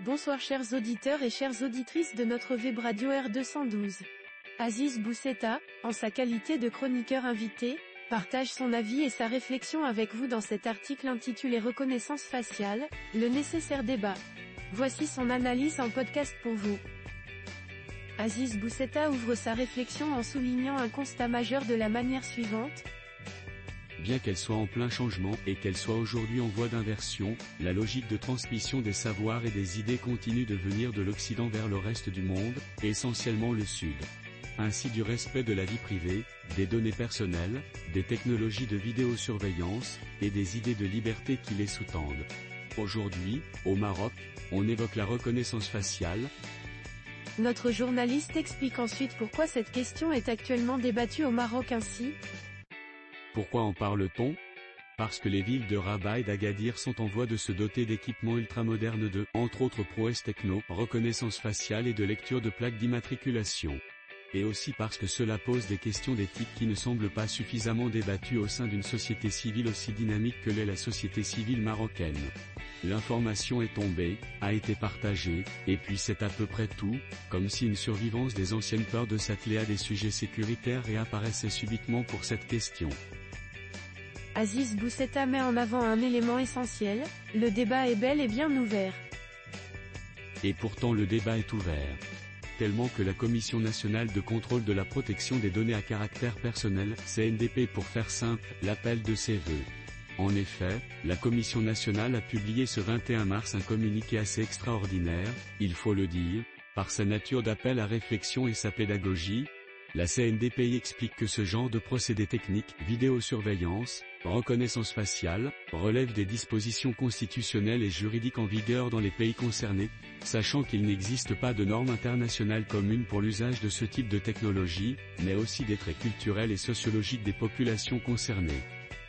Bonsoir chers auditeurs et chères auditrices de notre web radio R212. Aziz Bousseta, en sa qualité de chroniqueur invité, partage son avis et sa réflexion avec vous dans cet article intitulé Reconnaissance faciale, le nécessaire débat. Voici son analyse en podcast pour vous. Aziz Bousseta ouvre sa réflexion en soulignant un constat majeur de la manière suivante. Bien qu'elle soit en plein changement et qu'elle soit aujourd'hui en voie d'inversion, la logique de transmission des savoirs et des idées continue de venir de l'Occident vers le reste du monde, essentiellement le Sud. Ainsi du respect de la vie privée, des données personnelles, des technologies de vidéosurveillance, et des idées de liberté qui les sous-tendent. Aujourd'hui, au Maroc, on évoque la reconnaissance faciale. Notre journaliste explique ensuite pourquoi cette question est actuellement débattue au Maroc ainsi. Pourquoi en parle-t-on ? Parce que les villes de Rabat et d'Agadir sont en voie de se doter d'équipements ultramodernes de, entre autres prouesses techno, reconnaissance faciale et de lecture de plaques d'immatriculation. Et aussi parce que cela pose des questions d'éthique qui ne semblent pas suffisamment débattues au sein d'une société civile aussi dynamique que l'est la société civile marocaine. L'information est tombée, a été partagée, et puis c'est à peu près tout, comme si une survivance des anciennes peurs de s'atteler à des sujets sécuritaires réapparaissait subitement pour cette question. Aziz Bousseta met en avant un élément essentiel, le débat est bel et bien ouvert. Et pourtant le débat est ouvert. Tellement que la Commission nationale de contrôle de la protection des données à caractère personnel, CNDP pour faire simple, l'appelle de ses vœux. En effet, la Commission nationale a publié ce 21 mars un communiqué assez extraordinaire, il faut le dire, par sa nature d'appel à réflexion et sa pédagogie. La CNDP y explique que ce genre de procédé technique, vidéosurveillance, reconnaissance faciale, relève des dispositions constitutionnelles et juridiques en vigueur dans les pays concernés, sachant qu'il n'existe pas de normes internationales communes pour l'usage de ce type de technologie, mais aussi des traits culturels et sociologiques des populations concernées.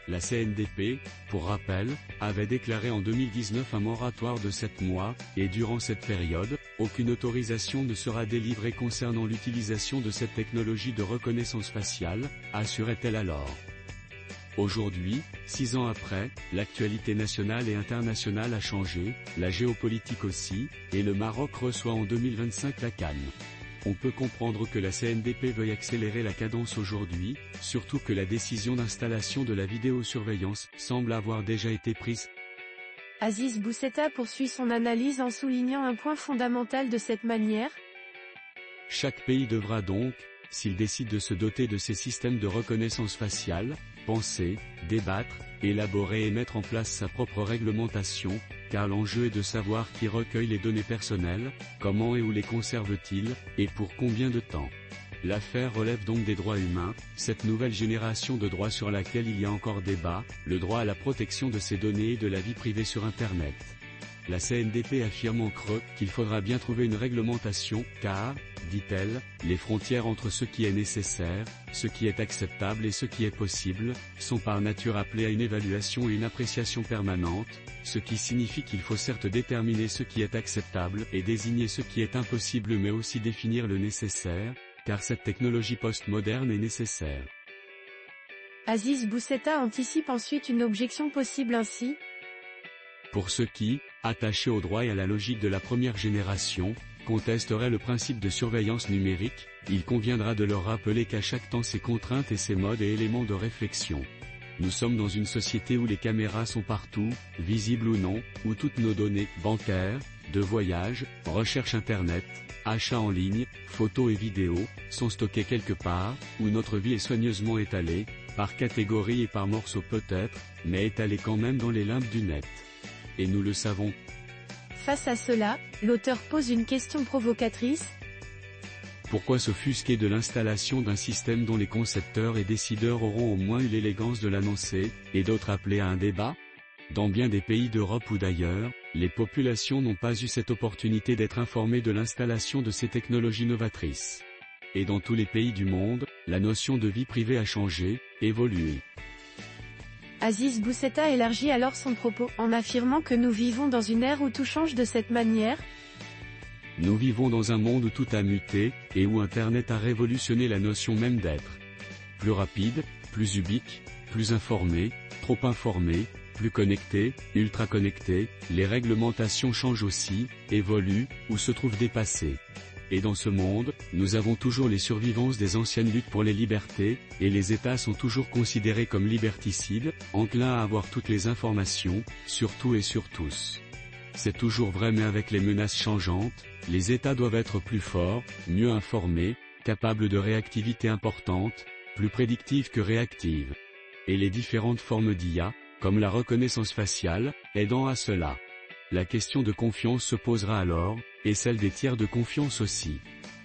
La CNDP, pour rappel, avait déclaré en 2019 un moratoire de 7 mois, et durant cette période, aucune autorisation ne sera délivrée concernant l'utilisation de cette technologie de reconnaissance faciale, assurait-elle alors. Aujourd'hui, 6 ans après, l'actualité nationale et internationale a changé, la géopolitique aussi, et le Maroc reçoit en 2025 la CAN. On peut comprendre que la CNDP veuille accélérer la cadence aujourd'hui, surtout que la décision d'installation de la vidéosurveillance semble avoir déjà été prise. Aziz Bousseta poursuit son analyse en soulignant un point fondamental de cette manière. Chaque pays devra donc, s'il décide de se doter de ces systèmes de reconnaissance faciale, penser, débattre, élaborer et mettre en place sa propre réglementation, car l'enjeu est de savoir qui recueille les données personnelles, comment et où les conserve-t-il, et pour combien de temps. L'affaire relève donc des droits humains, cette nouvelle génération de droits sur laquelle il y a encore débat, le droit à la protection de ces données et de la vie privée sur Internet. La CNDP affirme en creux qu'il faudra bien trouver une réglementation, car, dit-elle, les frontières entre ce qui est nécessaire, ce qui est acceptable et ce qui est possible, sont par nature appelées à une évaluation et une appréciation permanente, ce qui signifie qu'il faut certes déterminer ce qui est acceptable et désigner ce qui est impossible mais aussi définir le nécessaire, car cette technologie post-moderne est nécessaire. Aziz Bousseta anticipe ensuite une objection possible ainsi. Pour ceux qui, attachés au droit et à la logique de la première génération, contesteraient le principe de surveillance numérique, il conviendra de leur rappeler qu'à chaque temps ses contraintes et ses modes et éléments de réflexion. Nous sommes dans une société où les caméras sont partout, visibles ou non, où toutes nos données, bancaires, de voyage, recherche internet, achats en ligne, photos et vidéos, sont stockées quelque part, où notre vie est soigneusement étalée, par catégorie et par morceaux peut-être, mais étalée quand même dans les limbes du net. Et nous le savons. Face à cela, l'auteur pose une question provocatrice. Pourquoi s'offusquer de l'installation d'un système dont les concepteurs et décideurs auront au moins eu l'élégance de l'annoncer, et d'autres appeler à un débat ? Dans bien des pays d'Europe ou d'ailleurs, les populations n'ont pas eu cette opportunité d'être informées de l'installation de ces technologies novatrices. Et dans tous les pays du monde, la notion de vie privée a changé, évolué. Aziz Bousseta élargit alors son propos, en affirmant que nous vivons dans une ère où tout change de cette manière. Nous vivons dans un monde où tout a muté, et où Internet a révolutionné la notion même d'être. Plus rapide, plus ubique, plus informé, trop informé, plus connectés, ultra connectés, les réglementations changent aussi, évoluent, ou se trouvent dépassées. Et dans ce monde, nous avons toujours les survivances des anciennes luttes pour les libertés, et les États sont toujours considérés comme liberticides, enclins à avoir toutes les informations, sur tout et sur tous. C'est toujours vrai, mais avec les menaces changeantes, les États doivent être plus forts, mieux informés, capables de réactivité importante, plus prédictive que réactive. Et les différentes formes d'IA, comme la reconnaissance faciale, aidant à cela. La question de confiance se posera alors, et celle des tiers de confiance aussi.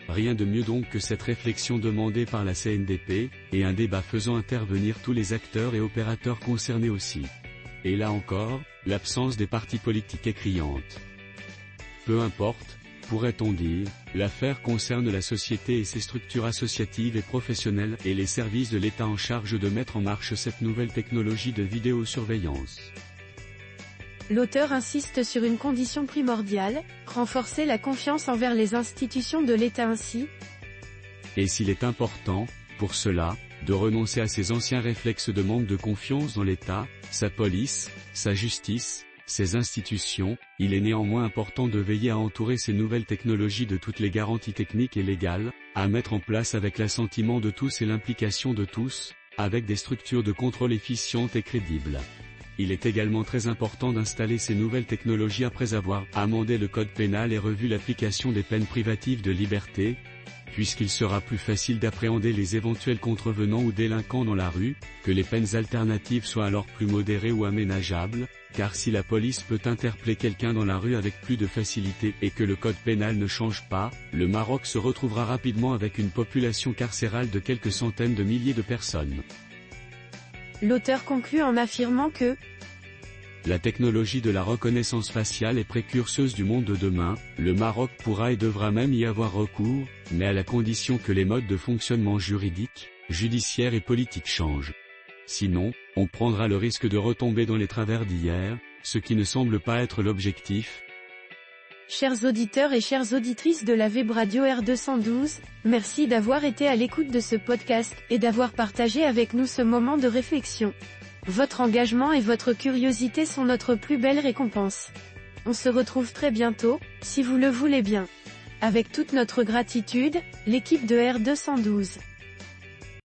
Rien de mieux donc que cette réflexion demandée par la CNDP, et un débat faisant intervenir tous les acteurs et opérateurs concernés aussi. Et là encore, l'absence des partis politiques est criante. Peu importe, pourrait-on dire, l'affaire concerne la société et ses structures associatives et professionnelles et les services de l'État en charge de mettre en marche cette nouvelle technologie de vidéosurveillance. L'auteur insiste sur une condition primordiale, renforcer la confiance envers les institutions de l'État ainsi. Et s'il est important, pour cela, de renoncer à ses anciens réflexes de manque de confiance dans l'État, sa police, sa justice, ses institutions, il est néanmoins important de veiller à entourer ces nouvelles technologies de toutes les garanties techniques et légales, à mettre en place avec l'assentiment de tous et l'implication de tous, avec des structures de contrôle efficientes et crédibles. Il est également très important d'installer ces nouvelles technologies après avoir amendé le code pénal et revu l'application des peines privatives de liberté, puisqu'il sera plus facile d'appréhender les éventuels contrevenants ou délinquants dans la rue, que les peines alternatives soient alors plus modérées ou aménageables, car si la police peut interpeller quelqu'un dans la rue avec plus de facilité et que le code pénal ne change pas, le Maroc se retrouvera rapidement avec une population carcérale de quelques centaines de milliers de personnes. L'auteur conclut en affirmant que la technologie de la reconnaissance faciale est précurseuse du monde de demain, le Maroc pourra et devra même y avoir recours, mais à la condition que les modes de fonctionnement juridique, judiciaire et politique changent. Sinon, on prendra le risque de retomber dans les travers d'hier, ce qui ne semble pas être l'objectif. Chers auditeurs et chères auditrices de la Web Radio R212, merci d'avoir été à l'écoute de ce podcast et d'avoir partagé avec nous ce moment de réflexion. Votre engagement et votre curiosité sont notre plus belle récompense. On se retrouve très bientôt, si vous le voulez bien. Avec toute notre gratitude, l'équipe de R212.